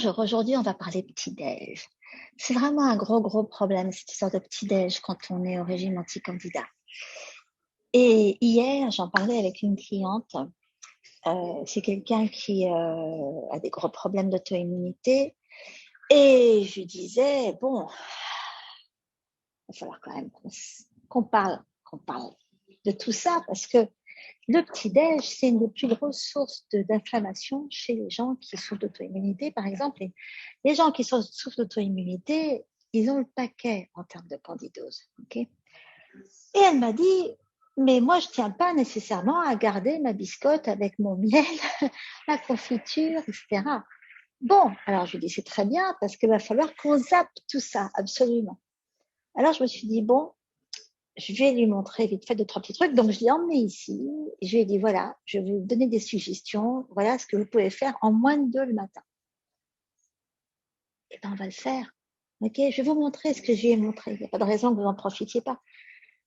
Bonjour, aujourd'hui on va parler petit-déj. C'est vraiment un gros problème cette histoire de petit-déj quand on est au régime anti-candidat. Et hier, j'en parlais avec une cliente. C'est quelqu'un qui a des gros problèmes d'auto-immunité. Et je lui disais, bon, il va falloir quand même qu'on parle de tout ça parce que le petit-déj, c'est une des plus grosses sources d'inflammation chez les gens qui souffrent d'auto-immunité, par exemple. Et les gens qui souffrent d'auto-immunité, ils ont le paquet en termes de candidose. Okay, et elle m'a dit, mais moi, je ne tiens pas nécessairement à garder ma biscotte avec mon miel, ma confiture, etc. Bon, alors je lui dis, c'est très bien parce qu'il va falloir qu'on zappe tout ça, absolument. Alors je me suis dit, bon, je vais lui montrer vite fait 2-3 petits trucs. Donc, je l'ai emmené ici et je lui ai dit, voilà, je vais vous donner des suggestions. Voilà ce que vous pouvez faire en moins de 2 le matin. Eh bien, on va le faire. OK, je vais vous montrer ce que je lui ai montré. Il n'y a pas de raison que vous n'en profitiez pas.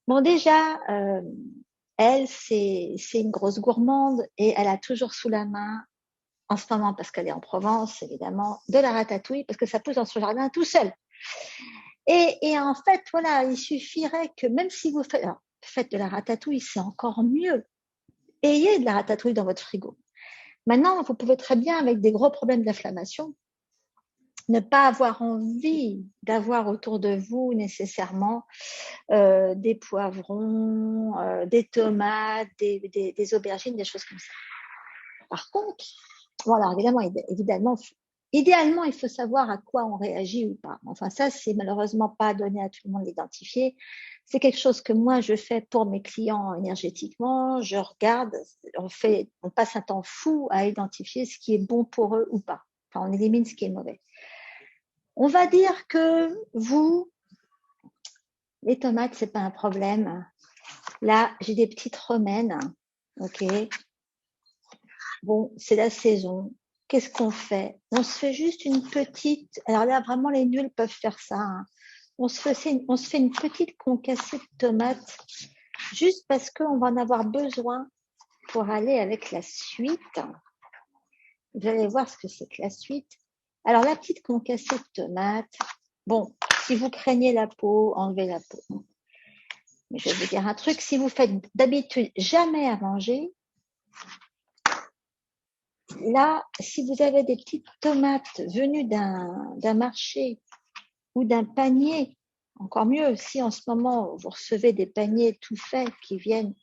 Bon, déjà, elle, c'est une grosse gourmande et elle a toujours sous la main, en ce moment, parce qu'elle est en Provence, évidemment, de la ratatouille, parce que ça pousse dans son jardin tout seul. Et en fait, voilà, il suffirait que même si vous faites de la ratatouille, c'est encore mieux. Ayez de la ratatouille dans votre frigo. Maintenant, vous pouvez très bien, avec des gros problèmes d'inflammation, ne pas avoir envie d'avoir autour de vous nécessairement des poivrons, des tomates, des aubergines, des choses comme ça. Par contre, voilà, idéalement, il faut savoir à quoi on réagit ou pas. Enfin, ça, c'est malheureusement pas donné à tout le monde d'identifier. C'est quelque chose que moi, je fais pour mes clients énergétiquement. Je regarde, on passe un temps fou à identifier ce qui est bon pour eux ou pas. Enfin, on élimine ce qui est mauvais. On va dire que vous, les tomates, c'est pas un problème. Là, j'ai des petites romaines. OK. Bon, c'est la saison. Qu'est-ce qu'on fait? On se fait juste une petite. Alors là, vraiment, les nuls peuvent faire ça. Hein. On se fait une petite concassée de tomates juste parce qu'on va en avoir besoin pour aller avec la suite. Vous allez voir ce que c'est que la suite. Alors, la petite concassée de tomates. Bon, si vous craignez la peau, enlevez la peau. Mais je vais vous dire un truc. Si vous faites d'habitude jamais à manger, là, si vous avez des petites tomates venues d'un marché ou d'un panier, encore mieux, si en ce moment vous recevez des paniers tout faits qui viennent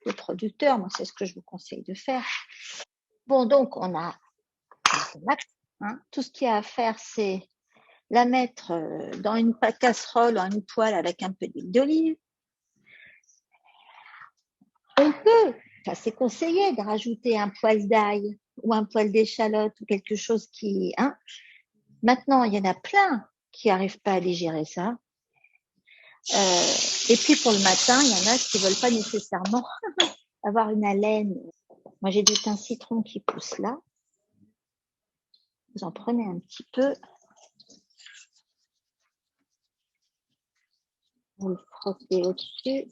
de producteurs, moi c'est ce que je vous conseille de faire. Bon, donc on a la tomate, hein. Tout ce qu'il y a à faire, c'est la mettre dans une casserole ou une poêle avec un peu d'huile d'olive. On peut, c'est conseillé de rajouter un poil d'ail ou un poil d'échalote ou quelque chose qui... Hein. Maintenant, il y en a plein qui n'arrivent pas à digérer ça. Et puis pour le matin, il y en a qui ne veulent pas nécessairement avoir une haleine. Moi, j'ai du thym citron qui pousse là. Vous en prenez un petit peu. Vous le frottez au-dessus.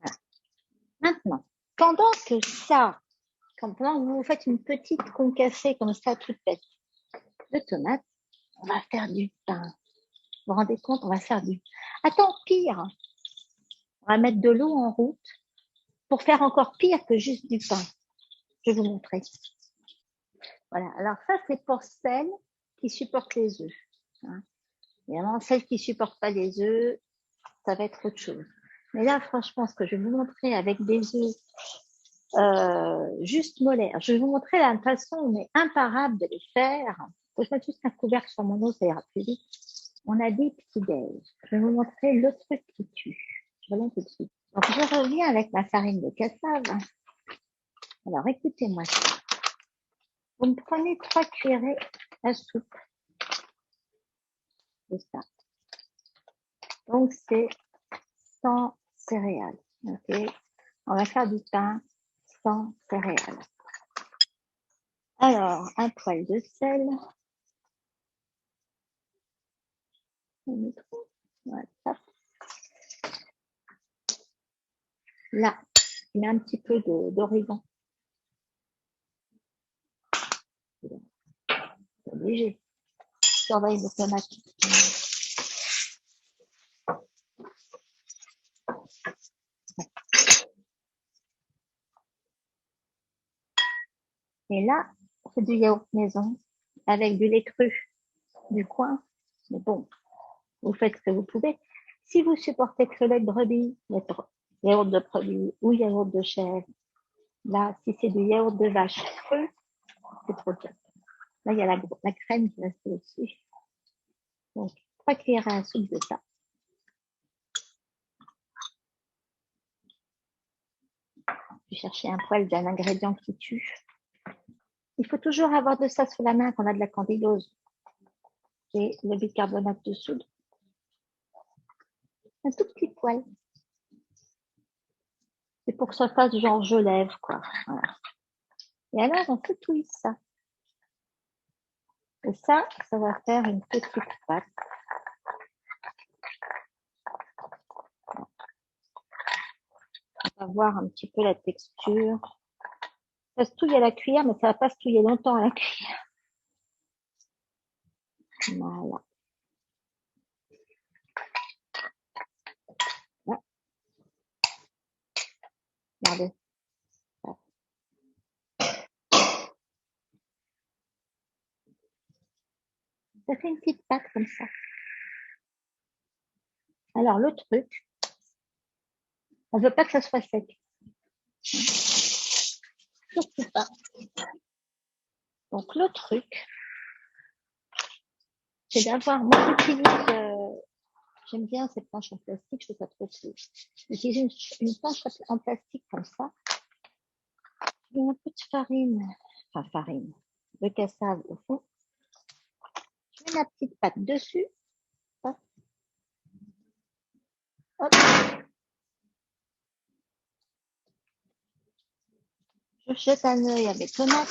Voilà. Maintenant, pendant que vous faites une petite concassée comme ça, toute faite de tomates, on va faire du pain. Vous vous rendez compte, on va faire du... Attends, pire, on va mettre de l'eau en route pour faire encore pire que juste du pain. Je vais vous montrer. Voilà, alors ça, c'est pour celles qui supportent les œufs. Hein. Évidemment, celles qui ne supportent pas les œufs, ça va être autre chose. Mais là, franchement, ce que je vais vous montrer avec des œufs juste molaires, je vais vous montrer la façon mais imparable de les faire. Il faut que je mette juste un couvercle sur mon eau, ça ira plus vite. On a dit petit-déj. Je vais vous montrer le truc qui tue. Je reviens tout de suite. Donc, je reviens avec ma farine de cassave. Alors, écoutez-moi ça. Vous me prenez 3 cuillerées à soupe de ça. Donc, c'est sans céréales. Okay. On va faire du pain sans céréales. Alors, un poil de sel. Voilà. Là, je mets un petit peu d'origan. obligé. Surveille le tomate. Et là, c'est du yaourt maison avec du lait cru du coin. Mais bon, vous faites ce que vous pouvez. Si vous supportez que le lait de brebis, yaourt de brebis ou yaourt de chèvre, là, si c'est du yaourt de vache cru, c'est trop bien. Là, il y a la crème qui reste au-dessus. Donc, 3 cuillères à soupe de ça. Je vais chercher un poil d'un ingrédient qui tue. Il faut toujours avoir de ça sous la main quand on a de la candidose. Et le bicarbonate de soude. Un tout petit poil. C'est pour que ça fasse genre je lève, quoi. Voilà. Et alors, on fouetouille ça. Et ça va faire une petite pâte. On va voir un petit peu la texture. Ça se touille à la cuillère, mais ça va pas se touiller longtemps à la cuillère. Voilà. Là. Regardez. Ça fait une petite pâte comme ça. Alors, le truc, on veut pas que ça soit sec. Surtout pas. Donc, le truc, c'est d'avoir, moi j'utilise, j'aime bien ces planches en plastique, je ne fais pas trop de j'utilise une planche en plastique comme ça. Je mets un peu de farine, de cassave au fond. Je mets ma petite pâte dessus. Hop. Hop. Je jette un œil à mes tomates.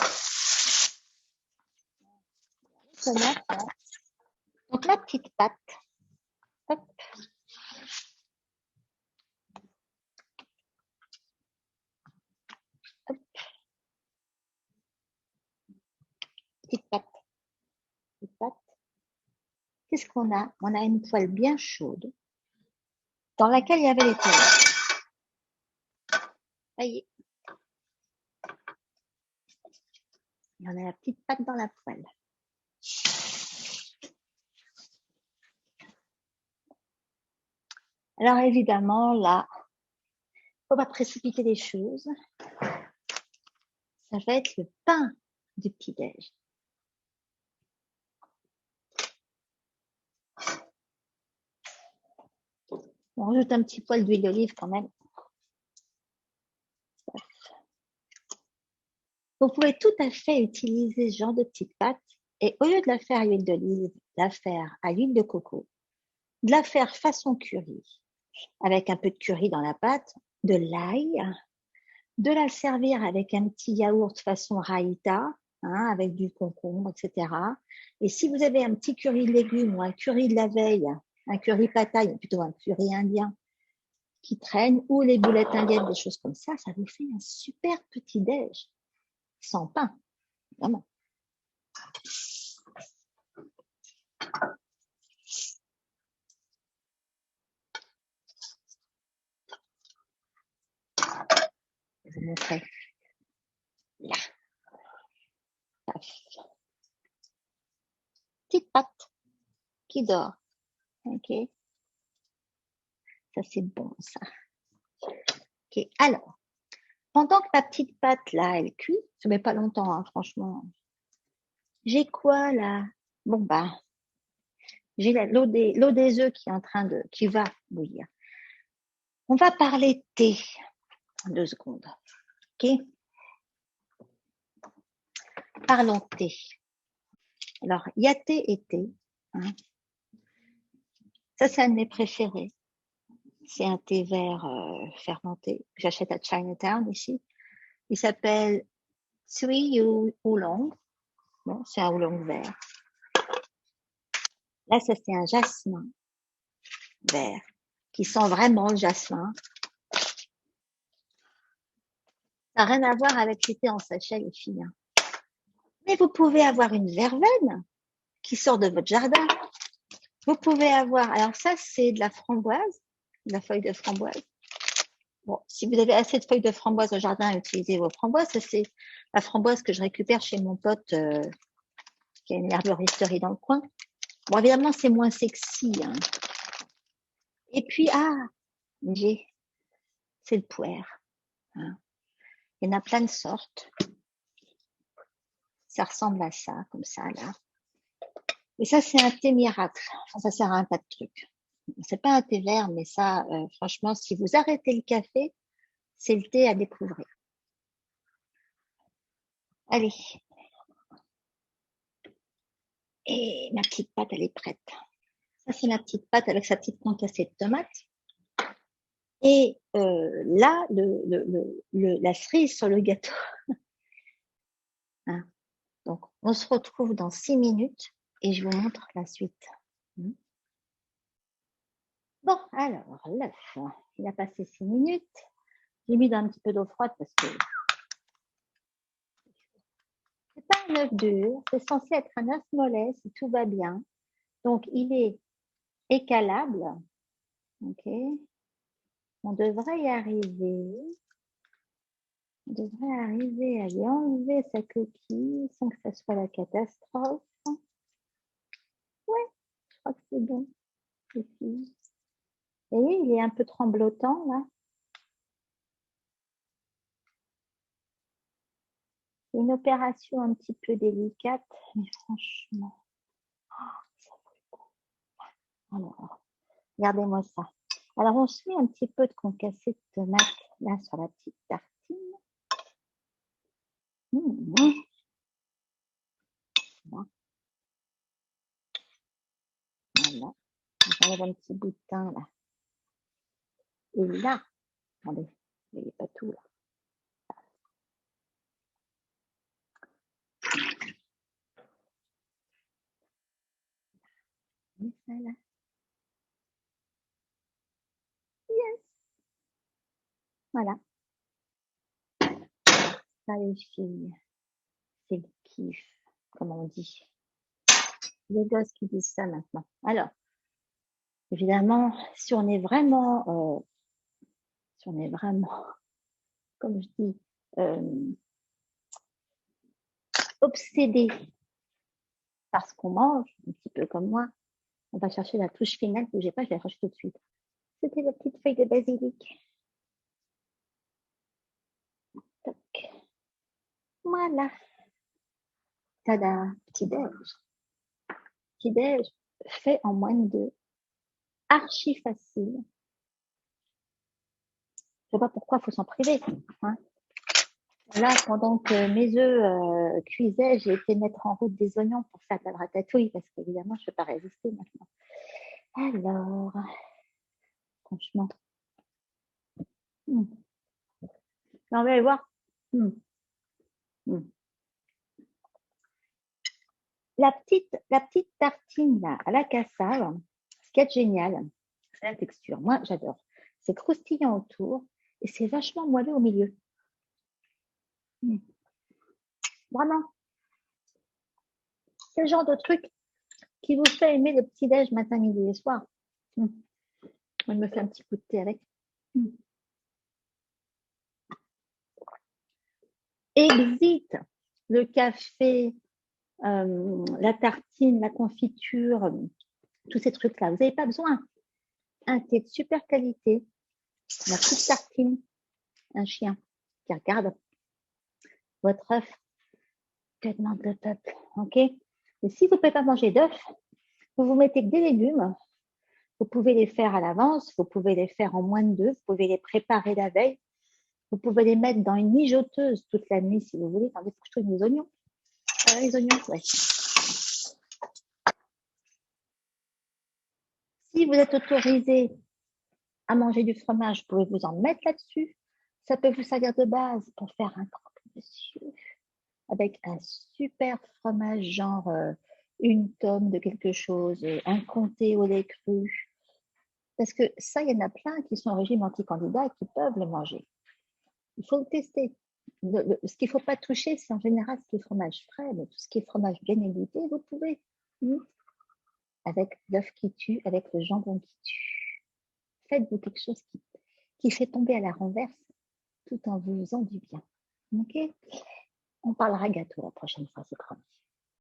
Là. Donc la petite pâte. Hop. Hop. Petite pâte. Petite pâte. Qu'est-ce qu'on a? On a une poêle bien chaude dans laquelle il y avait les tomates. Ça y est. Et on a la petite pâte dans la poêle. Alors évidemment, là, faut pas précipiter les choses. Ça va être le pain du petit-déj. On rajoute un petit poil d'huile d'olive quand même. Vous pouvez tout à fait utiliser ce genre de petite pâte et au lieu de la faire à l'huile d'olive, la faire à l'huile de coco, de la faire façon curry, avec un peu de curry dans la pâte, de l'ail, de la servir avec un petit yaourt façon raïta, avec du concombre, etc. Et si vous avez un petit curry de légumes ou un curry de la veille, un curry pataille, plutôt un curry indien qui traîne, ou les boulettes indiennes, des choses comme ça vous fait un super petit déj. Sans pain, vraiment. Je vais vous montrer. Là. Petite pâte qui dort. Ok. Ça, c'est bon, ça. Ok. Alors, pendant que ma petite pâte, là, elle cuit, ça ne met pas longtemps, hein, franchement. J'ai quoi, là? Bon, bah, j'ai l'eau des œufs qui est en train qui va bouillir. On va parler thé. 2 secondes. Ok. Parlons thé. Alors, il y a thé et thé. Hein. Ça, c'est un de mes préférés. C'est un thé vert fermenté que j'achète à Chinatown ici. Il s'appelle Sui Oolong. Bon, c'est un oolong vert. Là, ça, c'est un jasmin vert qui sent vraiment le jasmin. Ça n'a rien à voir avec le thé en sachet, les filles. Mais vous pouvez avoir une verveine qui sort de votre jardin. Vous pouvez avoir, alors ça, c'est de la framboise, de la feuille de framboise. Bon, si vous avez assez de feuilles de framboise au jardin, utilisez vos framboises. Ça, c'est la framboise que je récupère chez mon pote qui a une herboristerie dans le coin. Bon, évidemment, c'est moins sexy. Hein. Et puis, c'est le puer. Hein. Il y en a plein de sortes. Ça ressemble à ça, comme ça, là. Et ça, c'est un thé miracle. Enfin, ça sert à un tas de trucs. C'est pas un thé vert, mais ça, franchement, si vous arrêtez le café, c'est le thé à découvrir. Allez. Et ma petite pâte, elle est prête. Ça, c'est ma petite pâte avec sa petite concassée de tomates. Et là, la cerise sur le gâteau. Hein. Donc, on se retrouve dans 6 minutes et je vous montre la suite. Bon, alors, l'œuf, il a passé 6 minutes. J'ai mis dans un petit peu d'eau froide parce que c'est pas un œuf dur, c'est censé être un œuf mollet si tout va bien. Donc, il est écalable. Ok. On devrait y arriver. On devrait arriver à lui enlever sa coquille sans que ça soit la catastrophe. Ouais, je crois que c'est bon. Et puis, vous voyez, il est un peu tremblotant là. C'est une opération un petit peu délicate, mais franchement, ça vaut le coup. Alors, regardez-moi ça. Alors, on se met un petit peu de concassé de tomate là sur la petite tartine. Voilà. J'enlève un petit bout de pain là. Et là, attendez, il n'y a pas tout là. Et ça là. Yes. Voilà. Ça les filles, c'est le kiff, comme on dit. Les gosses qui disent ça maintenant. Alors, évidemment, si on est vraiment, comme je dis, obsédé par ce qu'on mange, un petit peu comme moi, on va chercher la touche finale. Bougez pas, je vais la chercher tout de suite. C'était la petite feuille de basilic. Toc. Voilà. Tada, petit-déj. Petit-déj fait en moins de 2. Archi facile. Je ne sais pas pourquoi il faut s'en priver. Hein. Là, pendant que mes œufs cuisaient, j'ai été mettre en route des oignons pour faire de la ratatouille parce qu'évidemment, je ne peux pas résister maintenant. Alors, franchement. On va aller voir. La petite tartine là, à la cassave, ce qui est génial, c'est la texture. Moi, j'adore. C'est croustillant autour et c'est vachement moelleux au milieu. Vraiment. C'est le genre de truc qui vous fait aimer le petit-déj matin, midi et soir. Moi, je me fais un petit coup de thé avec. Exit le café, la tartine, la confiture, tous ces trucs-là. Vous n'avez pas besoin. Un thé de super qualité, la petite tartine, un chien qui regarde votre œuf. Que demande le peuple, ok? Et si vous ne pouvez pas manger d'œufs, vous vous mettez que des légumes. Vous pouvez les faire à l'avance, vous pouvez les faire en moins de 2, vous pouvez les préparer la veille. Vous pouvez les mettre dans une mijoteuse toute la nuit si vous voulez. Attendez, il faut que je trouve les oignons. Les oignons, ouais. Si vous êtes autorisé à manger du fromage, vous pouvez vous en mettre là-dessus. Ça peut vous servir de base pour faire un croque-monsieur avec un super fromage, genre une tome de quelque chose, un comté au lait cru. Parce que ça, il y en a plein qui sont au régime anti-candidat et qui peuvent le manger. Il faut le tester. Ce qu'il ne faut pas toucher, c'est en général ce qui est fromage frais, mais tout ce qui est fromage bien égoutté, vous pouvez. avec l'œuf qui tue, avec le jambon qui tue. Faites-vous quelque chose qui fait tomber à la renverse tout en vous faisant du bien. Ok? On parlera gâteau la prochaine fois, c'est promis.